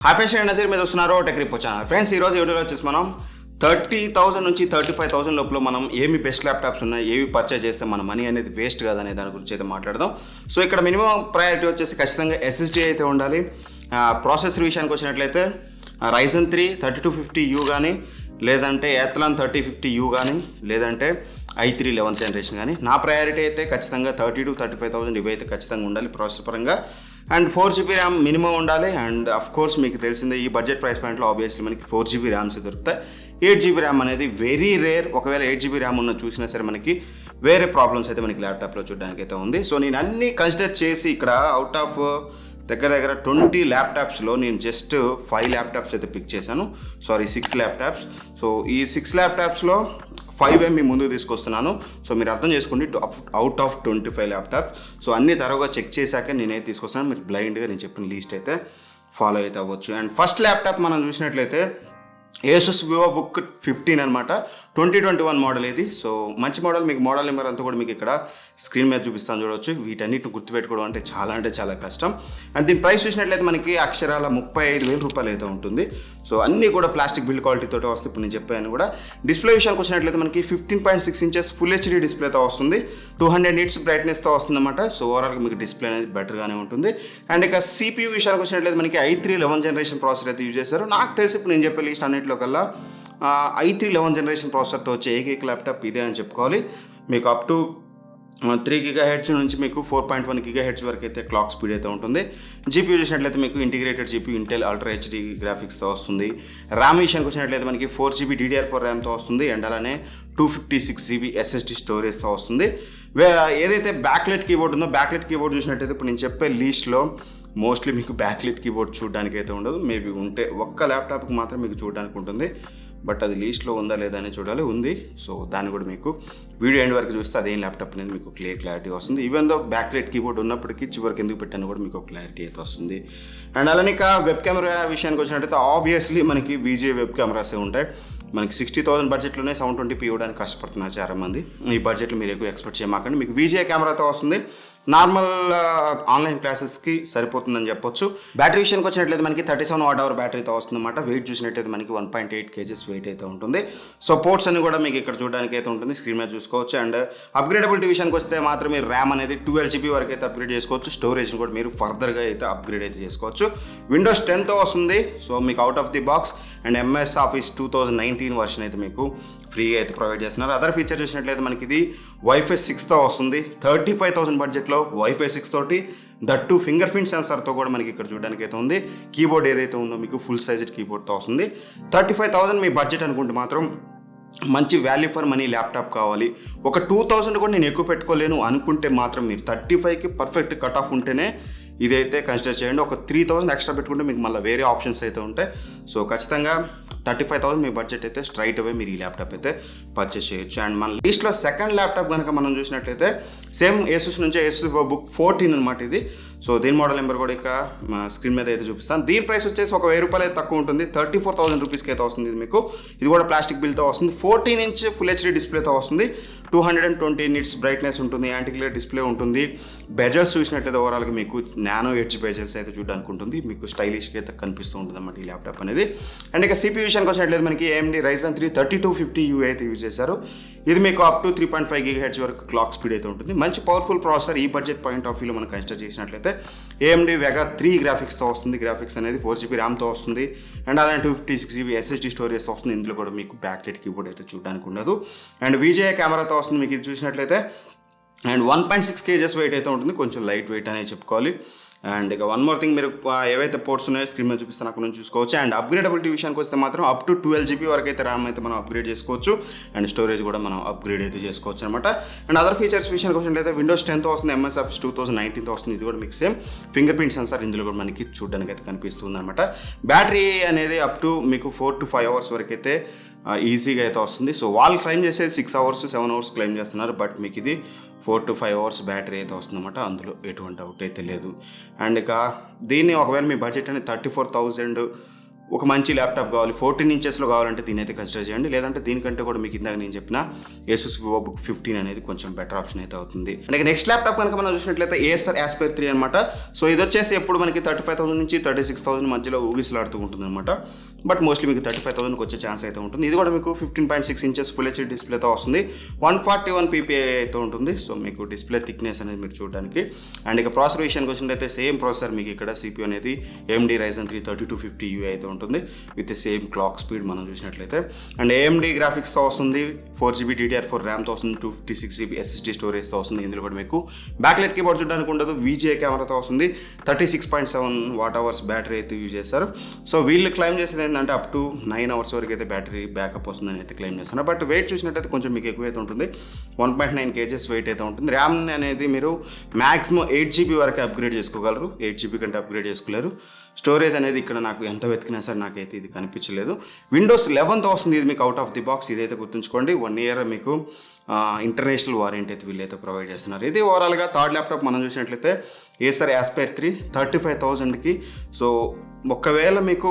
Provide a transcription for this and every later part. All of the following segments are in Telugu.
హాయ్ ఫ్రెండ్స్, నేను నజీర్. మీరు చూస్తున్నారు టెక్ రిపో ఛానల్. ఫ్రెండ్స్, ఈరోజు వీడియోలో వచ్చేసి మనం 30,000 నుంచి 35,000 లోపల మనం ఏమి బెస్ట్ ల్యాప్టాప్స్ ఉన్నాయి, ఏవి పర్చేజ్ చేస్తే మన మనీ అనేది వేస్ట్ కాదనే దాని గురించి అయితే మాట్లాడదాం. సో ఇక్కడ మినిమం ప్రయారిటీ వచ్చేసి ఖచ్చితంగా ఎస్ఎస్డీ అయితే ఉండాలి. ప్రాసెసర్ విషయానికి వచ్చినట్లయితే Ryzen 3 3250U కానీ, లేదంటే Athlon 3050U కానీ, లేదంటే i3 11th జనరేషన్ కానీ. నా ప్రయారిటీ అయితే ఖచ్చితంగా 30,000 to 35,000 ఇవి అయితే ఖచ్చితంగా ఉండాలి ప్రాసెసర్ పరంగా. అండ్ 4GB ర్యామ్ మినిమం ఉండాలి. అండ్ అఫ్ కోర్స్ మీకు తెలిసిందే, ఈ బడ్జెట్ ప్రైస్ పాయింట్లో ఆబ్వియస్లీ మనకి 4GB ర్యామ్స్ దొరుకుతాయి. 8GB ర్యామ్ అనేది వెరీ రేర్. ఒకవేళ 8GB ర్యామ్ ఉన్న చూసినా సరే మనకి వేరే ప్రాబ్లమ్స్ అయితే మనకి ల్యాప్టాప్లో చూడడానికి అయితే ఉంది. సో నేను అన్నీ కన్సిడర్ చేసి ఇక్కడ అవుట్ ఆఫ్ దగ్గర 20 ల్యాప్టాప్స్లో నేను జస్ట్ 5 ల్యాప్టాప్స్ అయితే పిక్ చేశాను. 6 ల్యాప్టాప్స్. సో ఈ 6 ల్యాప్టాప్స్లో 5 మీ ముందుకు తీసుకొస్తున్నాను. సో మీరు అర్థం చేసుకోండి, అవుట్ ఆఫ్ 25 ల్యాప్టాప్స్. సో అన్ని తరగా చెక్ చేశాక నేనైతే తీసుకొస్తాను. మీరు బ్లైండ్గా నేను చెప్పిన లీస్ట్ అయితే ఫాలో అయితే అవ్వచ్చు. అండ్ ఫస్ట్ ల్యాప్టాప్ మనం చూసినట్లయితే Asus VivoBook 15 అనమాట. 2021 మోడల్ ఇది. సో మంచి మోడల్. మీకు మోడల్ నెంబర్ అంతా కూడా మీకు ఇక్కడ స్క్రీన్ మీద చూపిస్తాను, చూడవచ్చు. వీటన్నిటిని గుర్తుపెట్టుకోవడం అంటే చాలా కష్టం. అండ్ దీని ప్రైస్ చూసినట్లయితే మనకి అక్షరాల 35,000 రూపాయలు అయితే ఉంటుంది. సో అన్నీ కూడా ప్లాస్టిక్ బిల్డ్ క్వాలిటీతో వస్తుంది. ఇప్పుడు నేను చెప్పాను కూడా. డిస్ప్లే విషయానికి వచ్చినట్లయితే మనకి 15.6 ఇంచెస్ ఫుల్ హెచ్డీ డిస్ప్లేతో వస్తుంది. 200 నిట్స్ బ్రైట్నెస్తో వస్తుంది అనమాట. సో ఓవరాల్గా మీకు డిస్ప్లే అనేది బెటర్గానే ఉంటుంది. అండ్ ఇక CPU విషయానికి వచ్చినట్లయితే మనకి i3 11th జనరేషన్ ప్రాసెసర్ అయితే యూజ్ చేశారు. నాకు తెలిసి ఇప్పుడు నేను చెప్పే లిస్ట్ అన్నింటిలో కల్లా i3 11th జనరేషన్ ప్రాసెసర్తో వచ్చే ఏకైక ల్యాప్టాప్ ఇదే అని చెప్పుకోవాలి. మీకు అప్ టు 3 GHz నుంచి మీకు 4.1 GHz వరకు అయితే క్లాక్ స్పీడ్ అయితే ఉంటుంది. జీపీ చూసినట్లయితే మీకు integrated GP Intel ultra HD గ్రాఫిక్స్తో వస్తుంది. ర్యామ్ విషయానికి వచ్చినట్లయితే మనకి 4GB DDR4 ర్యామ్తో వస్తుంది. అండ్ అలానే 256GB SSD స్టోరేజ్తో వస్తుంది. ఏదైతే బ్యాక్లెట్ కీబోర్డ్ ఉందో, బ్యాక్లెట్ కీబోర్డ్ చూసినట్టయితే ఇప్పుడు నేను చెప్పే లీస్ట్లో మోస్ట్లీ మీకు బ్యాక్లెట్ కీబోర్డ్ చూడడానికి అయితే ఉండదు. మేబీ ఉంటే ఒక్క ల్యాప్టాప్కి మాత్రం మీకు చూడడానికి ఉంటుంది. బట్ అది లీస్ట్లో ఉందా లేదా అని చూడాలి. ఉంది. సో దాన్ని కూడా మీకు వీడియో ఎండ్ వరకు చూస్తే అదేం ల్యాప్టాప్ అనేది మీకు క్లారిటీ వస్తుంది. ఈవెన్ దో బ్యాక్లైట్ కీబోర్డ్ ఉన్నప్పటికీ చివరికి ఎందుకు పెట్టాను కూడా మీకు క్లారిటీ అయితే వస్తుంది. అండ్ అలానే ఇక వెబ్ కెమెరా విషయానికి వచ్చినట్టయితే ఆబ్వియస్లీ మనకి VGA వెబ్ కెమెరాసే ఉంటాయి. మనకి 60,000 బడ్జెట్లోనే 720p ఇవ్వడానికి కష్టపడుతున్నారు చాలామంది. ఈ బడ్జెట్లో మీరు ఎక్కువ ఎక్స్పెక్ట్ చేయమాకండి. మీకు VGA కెమెరాతో వస్తుంది. నార్మల్ ఆన్లైన్ క్లాసెస్కి సరిపోతుందని చెప్పొచ్చు. బ్యాటరీ విషయానికి వచ్చినట్లయితే మనకి 37 Wh బ్యాటరీతో వస్తుందన్నమాట. వెయిట్ చూసినట్టయితే మనకి 1.8 kgs వెయిట్ అయితే ఉంటుంది. సో పోర్ట్స్ అన్ని కూడా మీకు ఇక్కడ చూడడానికి అయితే ఉంటుంది, స్క్రీన్ మీద చూసుకోవచ్చు. అండ్ అప్గ్రేడబిలిటీ విషయానికి వస్తే మాత్రం మీరు ర్యామ్ అనేది 12GB వరకు అయితే అప్గ్రేడ్ చేసుకోవచ్చు. స్టోరేజ్ని కూడా మీరు ఫర్దర్గా అయితే అప్గ్రేడ్ అయితే చేసుకోవచ్చు. Windows 10తో వస్తుంది. సో మీకు out of the box. And MS Office 2019 version అయితే మీకు ఫ్రీగా అయితే ప్రొవైడ్ చేస్తున్నారు. అదర్ ఫీచర్ చూసినట్లయితే మనకి ఇది Wi-Fi 6తో వస్తుంది. 35,000 బడ్జెట్లో Wi-Fi 6 తోటి, దట్టు ఫింగర్ ప్రింట్ సెన్సార్తో కూడా మనకి ఇక్కడ చూడడానికి అయితే ఉంది. కీబోర్డ్ ఏదైతే ఉందో మీకు ఫుల్ సైజ్డ్ కీబోర్డ్తో వస్తుంది. 35,000 మీ బడ్జెట్ అనుకుంటే మాత్రం మంచి వాల్యూ ఫర్ మనీ ల్యాప్టాప్ కావాలి. ఒక 2,000 కూడా నేను ఎక్కువ పెట్టుకోలేను అనుకుంటే మాత్రం మీరు 35కి పర్ఫెక్ట్ కట్ ఆఫ్ ఉంటేనే ఇదైతే కన్సిడర్ చేయండి. ఒక 3,000 ఎక్స్ట్రా పెట్టుకుంటే మీకు మళ్ళీ వేరే ఆప్షన్స్ అయితే ఉంటాయి. సో ఖచ్చితంగా 35,000 మీ బడ్జెట్ అయితే స్ట్రైట్ అవే మీరు ఈ ల్యాప్టాప్ అయితే పర్చేస్ చేయొచ్చు. అండ్ మన లీస్ట్లో సెకండ్ ల్యాప్టాప్ కనుక మనం చూసినట్లయితే సేమ్ Asus నుంచే Asus VivoBook 14 అనమాట ఇది. సో దీని మోడల్ నెంబర్ కూడా ఇక స్క్రీన్ మీద అయితే చూపిస్తాను. దీని ప్రైస్ వచ్చేసి ఒక 1000 రూపాయలు అయితే తక్కువ ఉంటుంది. 34,000 రూపీస్కి అయితే వస్తుంది ఇది మీకు. ఇది కూడా ప్లాస్టిక్ బిల్తో వస్తుంది. 14 ఇంచ్ ఫుల్ హెచ్డీ డిస్ప్లేతో వస్తుంది. 220 నిట్స్ బ్రైట్నెస్ ఉంటుంది. యాంటీ గ్లేర్ డిస్ప్లే ఉంటుంది. బెజల్స్ చూసినట్లయితే ఓవరాల్గా మీకు నానో ఎడ్జ్ బెజల్స్ అయితే చూడడానికి ఉంటుంది. మీకు స్టైలిష్గా అయితే కనిపిస్తూ ఉంటుంది అన్నమాట ఈ ల్యాప్టాప్ అనేది. అండ్ ఇక CPU విషయానికి వచ్చినట్లయితే మనకి AMD Ryzen 3 3250U అయితే యూజ్ చేశారు. ఇది మీకు అప్ టు 3.5 GHz వరకు క్లాక్ స్పీడ్ అయితే ఉంటుంది. మంచి పవర్ఫుల్ ప్రాసెసర్. ఈ బడ్జెట్ పాయింట్ ఆఫ్ వ్యూలో మనం కన్సిడర్ చేసినట్లయితే AMD Vega 3 గ్రాఫిక్స్తో వస్తుంది. గ్రాఫిక్స్ అనేది 4GB ర్యామ్తో వస్తుంది. అండ్ అలానే 256GB SSD స్టోరేజ్తో వస్తుంది. ఇందులో కూడా మీకు బ్యాక్లైట్ కీబోర్డ్ అయితే చూడడానికి ఉండదు. అండ్ VGA కెమెరాతో వస్తుంది మీకు ఇది చూసినట్లయితే. అండ్ 1.6 kgs వెయిట్ అయితే ఉంటుంది. కొంచెం లైట్ వెయిట్ అనేది చెప్పుకోవాలి. అండ్ ఇక వన్ మోర్ థింగ్, మీరు ఏవైతే పోర్ట్స్ ఉన్నాయో స్క్రీన్ మీద చూపిస్తాను, అక్కడ నుంచి చూసుకోవచ్చు. అండ్ అప్గ్రేడబిలిటీ విషయానికి వస్తే మాత్రం అప్ టు 12GB వరకు అయితే ర్యామ్ అయితే మనం అప్గ్రేడ్ చేసుకోవచ్చు. అండ్ స్టోరేజ్ కూడా మనం అప్గ్రేడ్ అయితే చేసుకోవచ్చు అనమాట. అండ్ అదర్ ఫీచర్స్ విషయానికి వచ్చినట్లయితే Windows 10తో వస్తుంది. MS Office 2019తో వస్తుంది. ఇది కూడా మీకు సేమ్ ఫింగర్ ప్రింట్ సెన్సార్ ఇందులో కూడా మనకి చూడడానికి అయితే కనిపిస్తుంది అనమాట. బ్యాటరీ అనేది అప్ టు మీకు 4 to 5 hours వరకు అయితే ఈజీగా అయితే వస్తుంది. సో వాళ్ళు క్లైమ్ చేసేది 6 hours 7 hours క్లైమ్ చేస్తున్నారు. బట్ మీకు ఇది 4 to 5 hours బ్యాటరీ అయితే వస్తుందన్నమాట. అందులో ఎటువంటి డౌట్ అయితే లేదు. అండ్ ఇక దీన్ని ఒకవేళ మీ బడ్జెట్ అనేది 34,000 ఒక మంచి ల్యాప్టాప్ కావాలి 14 ఇంచెస్లో కావాలంటే దీని అయితే కన్సిడర్ చేయండి. లేదంటే దీనికంటే కూడా మీకు ఇందాక నేను చెప్పిన Asus VivoBook 15 అనేది కొంచెం బెటర్ ఆప్షన్ అయితే అవుతుంది. అంటే నెక్స్ట్ ల్యాప్టాప్ కనుక మనం చూసినట్లయితే Acer Aspire 3 అనమాట. సో ఇది వచ్చేసి ఎప్పుడు మనకి 35,000 నుంచి 36,000 మధ్యలో ఊగిసలాడుతూ ఉంటుంది అనమాట. బట్ మోస్ట్లీ మీకు 35,000కి వచ్చే ఛాన్స్ అయితే ఉంటుంది. ఇది కూడా మీకు 15.6 ఇంచెస్ ఫుల్ హెచ్డీ డిస్ప్లేతో వస్తుంది. 141 ppi అయితే ఉంటుంది. సో మీకు డిస్ప్లే థిక్నెస్ అనేది మీరు చూడడానికి. అండ్ ఇక ప్రాసెసర్ విషయానికి వచ్చినట్లయితే సేమ్ ప్రాసెసర్ మీకు ఇక్కడ CPU అనేది AMD Ryzen 3 3250U అయితే ఉంటుంది విత్ సేమ్ క్లాక్ స్పీడ్ మనం చూసినట్లయితే. అండ్ AMD గ్రాఫిక్స్తో వస్తుంది, 4GB DDR4 ర్యామ్తో వస్తుంది, 256GB SSD స్టోరేజ్తో వస్తుంది. ఇందులో కూడా మీకు బ్యాక్లైట్ కీబోర్డ్ చూడడానికి ఉండదు, VGA కెమెరాతో వస్తుంది, 36.7 Wh బ్యాటరీ అయితే యూజ్ చేస్తారు. సో వీళ్ళు క్లైమ్ చేసేది ఏంటంటే అప్ టు 9 hours వరకు అయితే బ్యాటరీ బ్యాకప్ వస్తుందని అయితే క్లెయిమ్ చేస్తున్నారు. బట్ వెయిట్ చూసినట్టయితే కొంచెం మీకు ఎక్కువ అయితే ఉంటుంది, 1.9 kgs వెయిట్ అయితే ఉంటుంది. ర్యామ్ అనేది మీరు మ్యాక్సిమం 8GB వరకు అప్గ్రేడ్ చేసుకోగలరు, 8GB కంటే అప్గ్రేడ్ చేసుకోలేరు. స్టోరేజ్ అనేది ఇక్కడ నాకు ఎంత వెతికినా సరే నాకైతే ఇది కనిపించలేదు. Windows 11తో వస్తుంది ఇది మీకు అవుట్ ఆఫ్ ది బాక్స్. ఇదైతే గుర్తుంచుకోండి, 1 year మీకు ఇంటర్నేషనల్ వారంటీ అయితే వీళ్ళైతే ప్రొవైడ్ చేస్తున్నారు. ఇది ఓవరాల్గా థర్డ్ ల్యాప్టాప్ మనం చూసినట్లయితే Acer Aspire 3 35,000కి. సో ఒకవేళ మీకు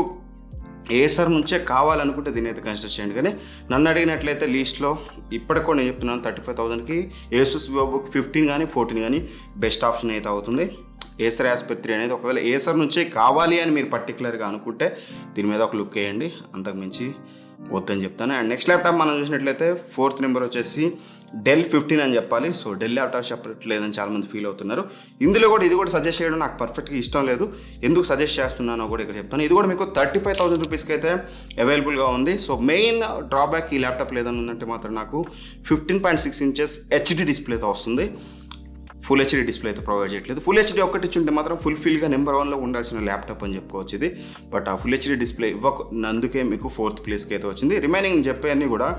Acer నుంచే కావాలనుకుంటే దీని అయితే కన్సిడర్ చేయండి. కానీ నన్ను అడిగినట్లయితే లీస్ట్లో ఇప్పటికి కూడా నేను చెప్తున్నాను 35,000కి Asus VivoBook 15 కానీ 14 కానీ బెస్ట్ ఆప్షన్ అయితే అవుతుంది. Acer Aspire 3 అనేది ఒకవేళ Acer నుంచే కావాలి అని మీరు పర్టికులర్గా అనుకుంటే దీని మీద ఒక లుక్ వేయండి, అంతకుమించి వద్దని చెప్తాను. అండ్ నెక్స్ట్ ల్యాప్టాప్ మనం చూసినట్లయితే 4th నెంబర్ వచ్చేసి Dell 15 అని చెప్పాలి. సో డెల్ ల్యాప్టాప్ చెప్పట్లేదని చాలామంది ఫీల్ అవుతున్నారు. ఇందులో కూడా ఇది కూడా సజెస్ట్ చేయడం నాకు పర్ఫెక్ట్గా ఇష్టం లేదు. ఎందుకు సజెస్ట్ చేస్తున్నానో కూడా ఇక్కడ చెప్తాను. ఇది కూడా మీకు 35,000 రూపీస్కి అయితే అవైలబుల్గా ఉంది. సో మెయిన్ డ్రాబ్యాక్ ఈ ల్యాప్టాప్ లేదని ఉందంటే మాత్రం నాకు 15.6 inches HD డిస్ప్లేతో వస్తుంది. ఫుల్ హెచ్డీ డిస్ప్లే అయితే ప్రొవైడ్ చేయట్లేదు. ఫుల్ హెచ్డీ ఒక్కటి ఇచ్చుంటే మాత్రం ఫుల్ఫిల్గా నెంబర్ 1లో ఉండాల్సిన ల్యాప్టాప్ అని చెప్పుకోవచ్చు ఇది. బట్ ఆ ఫుల్ హెచ్డీ డిస్ప్లే ఇవ్వనందుకే మీకు 4th ప్లేస్కి అయితే వచ్చింది. రిమైనింగ్ చెప్పేవన్నీ కూడా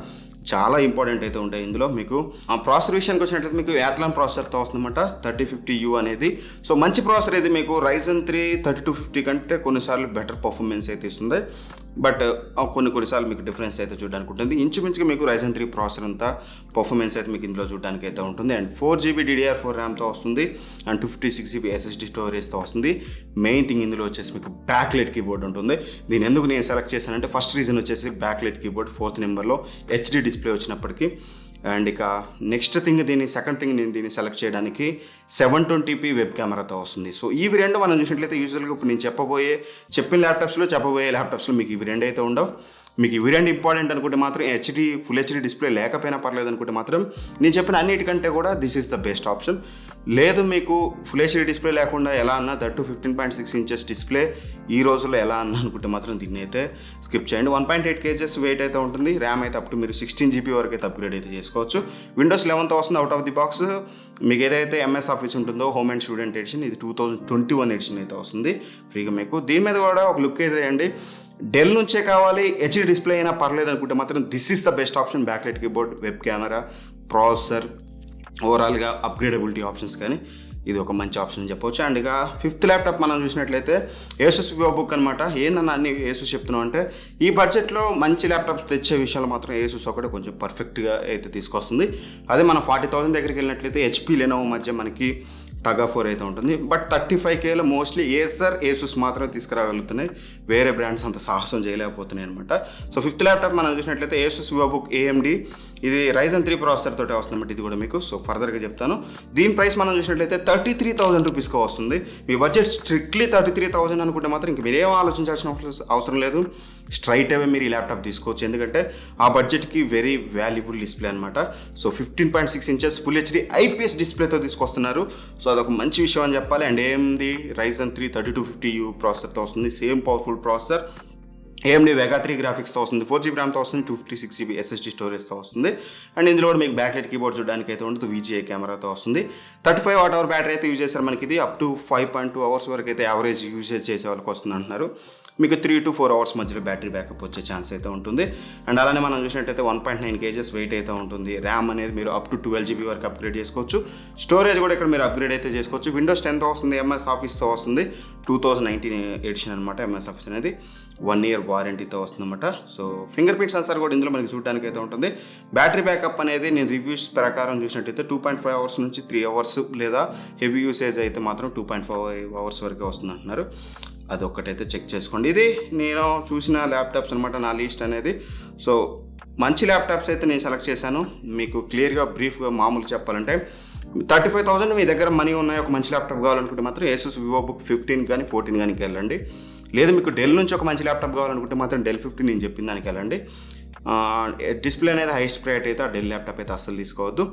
చాలా ఇంపార్టెంట్ అయితే ఉంటాయి. ఇందులో మీకు ఆ ప్రాసెసర్ విషయానికి వచ్చినట్లయితే మీకు Athlon ప్రాసెసర్తో వస్తుందన్నమాట 3050U అనేది. సో మంచి ప్రాసెసర్ ఇది మీకు Ryzen 3 3250 కంటే కొన్నిసార్లు బెటర్ పర్ఫార్మెన్స్ అయితే ఇస్తుంది. బట్ కొన్నిసార్లు మీకు డిఫరెన్స్ అయితే చూడడానికి ఉంటుంది. ఇంచుమించుగా మీకు Ryzen 3 ప్రాసెసర్ అంతా పర్ఫార్మెన్స్ అయితే మీకు ఇందులో చూడడానికి అయితే ఉంటుంది. అండ్ 4GB DDR4 ర్యామ్తో వస్తుంది అండ్ 256GB SSD స్టోరేజ్తో వస్తుంది. మెయిన్ థింగ్ ఇందులో వచ్చేసి మీకు బ్యాక్లైట్ కీబోర్డ్ ఉంటుంది. దీని ఎందుకు నేను సెలెక్ట్ చేశానంటే ఫస్ట్ రీజన్ వచ్చేసి బ్యాక్లైట్ కీబోర్డ్ 4th నెంబర్లో HD డిస్ప్లే వచ్చినప్పటికీ. అండ్ ఇక నెక్స్ట్ థింగ్ సెకండ్ థింగ్ నేను దీన్ని సెలెక్ట్ చేయడానికి 720p వెబ్ కెమెరాతో వస్తుంది. సో ఇవి రెండు మనం చూసినట్లయితే యూజువల్గా ఇప్పుడు నేను చెప్పిన చెప్పబోయే ల్యాప్టాప్స్లో మీకు ఇవి రెండు అయితే ఉండవు. మీకు ఇవి రెండు ఇంపార్టెంట్ అనుకుంటే మాత్రం ఫుల్ హెచ్డీ డిస్ప్లే లేకపోయినా పర్లేదు అనుకుంటే మాత్రం నేను చెప్పిన అన్నిటికంటే కూడా this is the best option. లేదు మీకు ఫుల్ హెచ్డీ డిస్ప్లే లేకుండా ఎలా అన్నా దట్టు 15.6 inches డిస్ప్లే ఈ రోజుల్లో ఎలా అన్నా అనుకుంటే మాత్రం దీన్ని అయితే స్కిప్ చేయండి. 1.8 kgs వెయిట్ అయితే ఉంటుంది. ర్యామ్ అయితే అప్పుడు మీరు 16GB వరకు అయితే అప్గ్రేడ్ అయితే చేసుకోవచ్చు. Windows 11తో వస్తుంది అవుట్ ఆఫ్ ది బాక్స్. మీకు ఏదైతే MS Office ఉంటుందో హోమ్ అండ్ స్టూడెంట్ ఎడిషన్ ఇది 2021 ఎడిషన్ అయితే వస్తుంది ఫ్రీగా మీకు. దీని మీద కూడా ఒక లుక్ అయితే వేయండి. డెల్ నుంచే కావాలి హెచ్డీ డిస్ప్లే అయినా పర్లేదు అనుకుంటే మాత్రం this is the best option. Backlight keyboard, web camera, processor, ఓవరాల్గా అప్గ్రేడబిలిటీ ఆప్షన్స్ కానీ ఇది ఒక మంచి ఆప్షన్ అని చెప్పవచ్చు. అండ్ ఇక 5th ల్యాప్టాప్ మనం చూసినట్లయితే Asus VivoBook అనమాట. ఏందన్నా అన్ని Asus చెప్తున్నాం అంటే ఈ బడ్జెట్లో మంచి ల్యాప్టాప్స్ తెచ్చే విషయాలు మాత్రం Asus ఒకటే కొంచెం పర్ఫెక్ట్గా అయితే తీసుకొస్తుంది. అదే మనం 40,000 దగ్గరికి వెళ్ళినట్లయితే HP Lenovo మధ్య మనకి టగ్ ఆఫ్ వార్ అయితే ఉంటుంది. బట్ 35Kలో మోస్ట్లీ Asus మాత్రమే తీసుకురాగలుగుతున్నాయి. వేరే బ్రాండ్స్ అంత సాహసం చేయలేకపోతున్నాయి అనమాట. సో 5th ల్యాప్టాప్ మనం చూసినట్లయితే Asus VivoBook AMD ఇది Ryzen 3 ప్రాసెసర్ తోటే వస్తుందన్నమాట. ఇది కూడా మీకు సో ఫర్దర్గా చెప్తాను. దీని ప్రైస్ మనం చూసినట్లయితే 33,000 రూపీస్కి వస్తుంది. మీ బడ్జెట్ స్ట్రిక్ట్లీ 33,000 అనుకుంటే మాత్రం ఇంక మీరేం ఆలోచించాల్సిన అవసరం లేదు. స్ట్రైట్ అవే మీరు ఈ ల్యాప్టాప్ తీసుకోవచ్చు. ఎందుకంటే ఆ బడ్జెట్కి వెరీ వాల్యుబుల్ డిస్ప్లే అనమాట. So 15.6 inches full HD IPS డిస్ప్లేతో తీసుకొస్తున్నారు. సో అదొక మంచి విషయం అని చెప్పాలి. అండ్ AMD Ryzen 3 3250U ప్రాసెసర్తో వస్తుంది. Same powerful processor. AMD Vega 3 గ్రాఫిక్స్తో వస్తుంది, 4GB ర్యామ్తో వస్తుంది, 256GB SSD స్టోరేజ్తో వస్తుంది. అండ్ ఇందులో కూడా మీకు బ్యాక్లైట్ కీబోర్డ్ చూడడానికి అయితే ఉంటుంది, VGA కెమెరాతో వస్తుంది. 35 Wh బ్యాటరీ అయితే యూజ్ చేస్తారు మనకి. ఇది అప్ టు 5.2 hours వరకు అయితే యావరేజ్ యూజేజ్ చేసే వాళ్ళకి వస్తుంది అంటున్నారు. మీకు 3 to 4 hours మధ్యలో బ్యాటరీ బ్యాకప్ వచ్చే ఛాన్స్ అయితే ఉంటుంది. అండ్ అలానే మనం చూసినట్టయితే 1.9 kgs వెయిట్ అయితే ఉంటుంది. ర్యామ్ అనేది మీరు అప్ టు 12GB వరకు అప్గ్రేడ్ చేసుకోవచ్చు. స్టోరేజ్ కూడా ఇక్కడ మీరు అప్గ్రేడ్ అయితే చేసుకోవచ్చు. Windows 10తో వస్తుంది, MS Officeతో వస్తుంది, 2019 ఎడిషన్ అనమాట. MS Office అనేది 1 year వారంటీతో వస్తుందన్నమాట. సో ఫింగర్ ప్రింట్ సెన్సార్ కూడా ఇందులో మనకి చూడడానికి అయితే ఉంటుంది. బ్యాటరీ బ్యాకప్ అనేది నేను రివ్యూస్ ప్రకారం చూసినట్టయితే 2.5 hours నుంచి 3 hours లేదా హెవీ యూసేజ్ అయితే మాత్రం 2.5 hours వరకే వస్తుంది అంటున్నారు. అదొక్కటైతే చెక్ చేసుకోండి. ఇది నేను చూసిన ల్యాప్టాప్స్ అనమాట, నా లీస్ట్ అనేది. సో మంచి ల్యాప్టాప్స్ అయితే నేను సెలెక్ట్ చేశాను. మీకు క్లియర్గా బ్రీఫ్గా మామూలు చెప్పాలంటే 35,000 మీ దగ్గర మనీ ఉన్నాయి, ఒక మంచి ల్యాప్టాప్ కావాలనుకుంటే మాత్రం ఏసూస్ వివోబుక్ 15 కానీ 14 కానీ వెళ్ళండి. లేదు మీకు డెల్ నుంచి ఒక మంచి ల్యాప్టాప్ కావాలనుకుంటే మాత్రం డెల్ 15 నేను చెప్పిన దానికి వెళ్ళండి. డిస్ప్లే అనేది హైయెస్ట్ ప్రయారిటీ అయితే ఆ డెల్ ల్యాప్టాప్ అయితే అస్సలు తీసుకోవద్దు.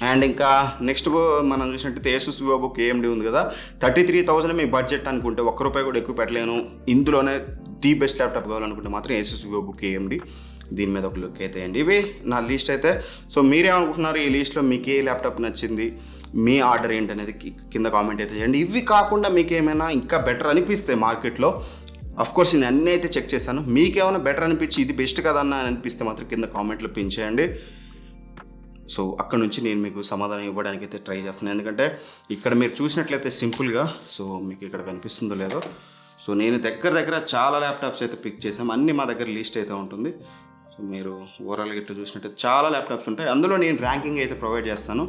అండ్ ఇంకా నెక్స్ట్ మనం చూసినట్టయితే ఏసూస్ వివోబుక్ AMD ఉంది కదా, 33,000 మీ బడ్జెట్ అనుకుంటే ₹1 కూడా ఎక్కువ పెట్టలేను, ఇందులోనే ది బెస్ట్ ల్యాప్టాప్ కావాలనుకుంటే మాత్రం ఏసూస్ వివోబుక్ AMD, దీని మీద ఒక లుక్ అయితే అండి. ఇవి నా లీస్ట్ అయితే. సో మీరేమనుకుంటున్నారు, ఈ లీస్ట్లో మీకు ఏ ల్యాప్టాప్ నచ్చింది, మీ ఆర్డర్ ఏంటనేది కింద కామెంట్ అయితే చేయండి. ఇవి కాకుండా మీకు ఏమైనా ఇంకా బెటర్ అనిపిస్తే మార్కెట్లో, అఫ్కోర్స్ నేను అన్నీ అయితే చెక్ చేశాను, మీకేమైనా బెటర్ అనిపించి ఇది బెస్ట్ కదన్నా అని అనిపిస్తే మాత్రం కింద కామెంట్లో పిన్ చేయండి. సో అక్కడ నుంచి నేను మీకు సమాధానం ఇవ్వడానికి అయితే ట్రై చేస్తున్నాను. ఎందుకంటే ఇక్కడ మీరు చూసినట్లయితే సింపుల్గా, సో మీకు ఇక్కడ కనిపిస్తుందో లేదో, సో నేను దగ్గర చాలా ల్యాప్టాప్స్ అయితే పిక్ చేసాం, అన్నీ మా దగ్గర లిస్ట్ అయితే ఉంటుంది. సో మీరు ఓవరాల్గా ఇట్లా చూసినట్టయితే చాలా ల్యాప్టాప్స్ ఉంటాయి. అందులో నేను ర్యాంకింగ్ అయితే ప్రొవైడ్ చేస్తాను.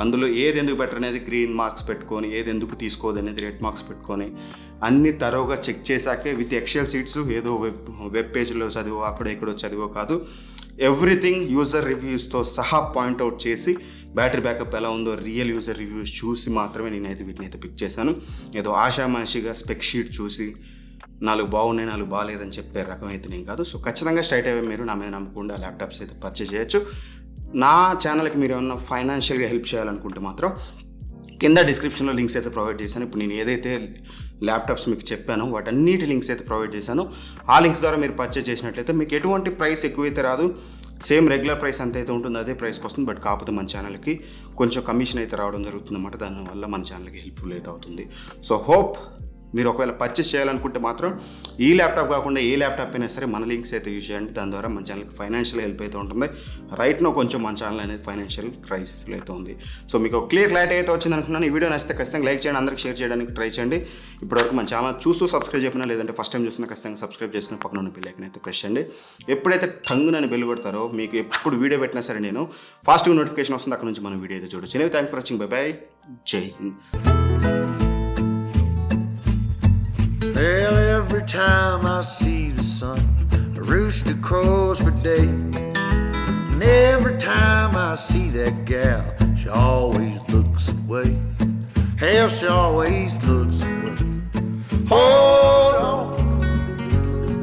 అందులో ఏది ఎందుకు బెటర్ అనేది గ్రీన్ మార్క్స్ పెట్టుకొని, ఏది ఎందుకు తీసుకోదు అనేది రెడ్ మార్క్స్ పెట్టుకొని, అన్ని తరోగా చెక్ చేశాకే విత్ ఎక్సెల్ షీట్స్ ఏదో వెబ్ పేజ్లో చదివో అక్కడో ఇక్కడో చదివో కాదు, ఎవ్రీథింగ్ యూజర్ రివ్యూస్తో సహా పాయింట్అవుట్ చేసి బ్యాటరీ బ్యాకప్ ఎలా ఉందో రియల్ యూజర్ రివ్యూస్ చూసి మాత్రమే నేనైతే వీటిని అయితే పిక్ చేశాను. ఏదో ఆషామాషిగా స్పెక్ షీట్ చూసి 4 బాగున్నాయి 4 బాగాలేదని చెప్పే రకం అయితే నేను కాదు. సో ఖచ్చితంగా స్ట్రైట్ అవే మీరు నా మీద నమ్మకుండా ల్యాప్టాప్స్ అయితే పర్చేజ్ చేయొచ్చు. నా ఛానల్కి మీరు ఏమన్నా ఫైనాన్షియల్గా హెల్ప్ చేయాలనుకుంటే మాత్రం కింద డిస్క్రిప్షన్లో లింక్స్ అయితే ప్రొవైడ్ చేశాను. ఇప్పుడు నేను ఏదైతే ల్యాప్టాప్స్ మీకు చెప్పానో వాటన్నిటి లింక్స్ అయితే ప్రొవైడ్ చేశాను. ఆ లింక్స్ ద్వారా మీరు పర్చేజ్ చేసినట్లయితే మీకు ఎటువంటి ప్రైస్ ఎక్కువైతే రాదు, సేమ్ రెగ్యులర్ ప్రైస్ అంత అయితే ఉంటుంది, అదే ప్రైస్కి వస్తుంది. బట్ కాకపోతే మన ఛానల్కి కొంచెం కమిషన్ అయితే రావడం జరుగుతుంది అన్నమాట, దానివల్ల మన ఛానల్కి హెల్ప్ఫుల్ అయితే అవుతుంది. సో హోప్ మీరు ఒకవేళ పర్చేస్ చేయాలనుకుంటే మాత్రం ఈ ల్యాప్టాప్ కాకుండా ఏ ల్యాప్టాప్ అయినా సరే మన లింక్స్ అయితే యూజ్ చేయండి. దాని ద్వారా మన ఛానల్కి ఫైనాన్షియల్ హెల్ప్ అయితే ఉంటుంది. రైట్నో కొంచెం మన ఛానల్ అనేది ఫైనాన్షియల్ క్రైసిస్లో అయితే ఉంది. సో మీకు క్లియర్ క్లారిటీ అయితే వచ్చింది అనుకున్నాను. ఈ వీడియో నచ్చితే ఖచ్చితంగా లైక్ చేయండి, అందరికి షేర్ చేయడానికి ట్రై చేయండి. ఇప్పటివరకు మన ఛానల్ చూస్తూ సబ్స్క్రైబ్ చెప్పినా, లేదంటే ఫస్ట్ టైం చూస్తున్నా ఖచ్చితంగా సబ్స్క్రైబ్ చేసుకుని పక్కన ఉన్న బెల్ ఐకాన్ అయితే ప్రెస్ చేయండి. ఎప్పుడైతే టంగునని బెల్ కొడతారో మీకు ఎప్పుడు వీడియో పెట్టినా సరే నేను ఫాస్ట్గా నోటిఫికేషన్ వస్తుంది, అక్కడ నుంచి మనం వీడియో అయితే చూడొచ్చు. నేను thank for watching, by by, జై Hind. Well, every time I see the sun, a rooster crows for days. And every time I see that gal, she always looks away. Hell, she always looks away. Oh,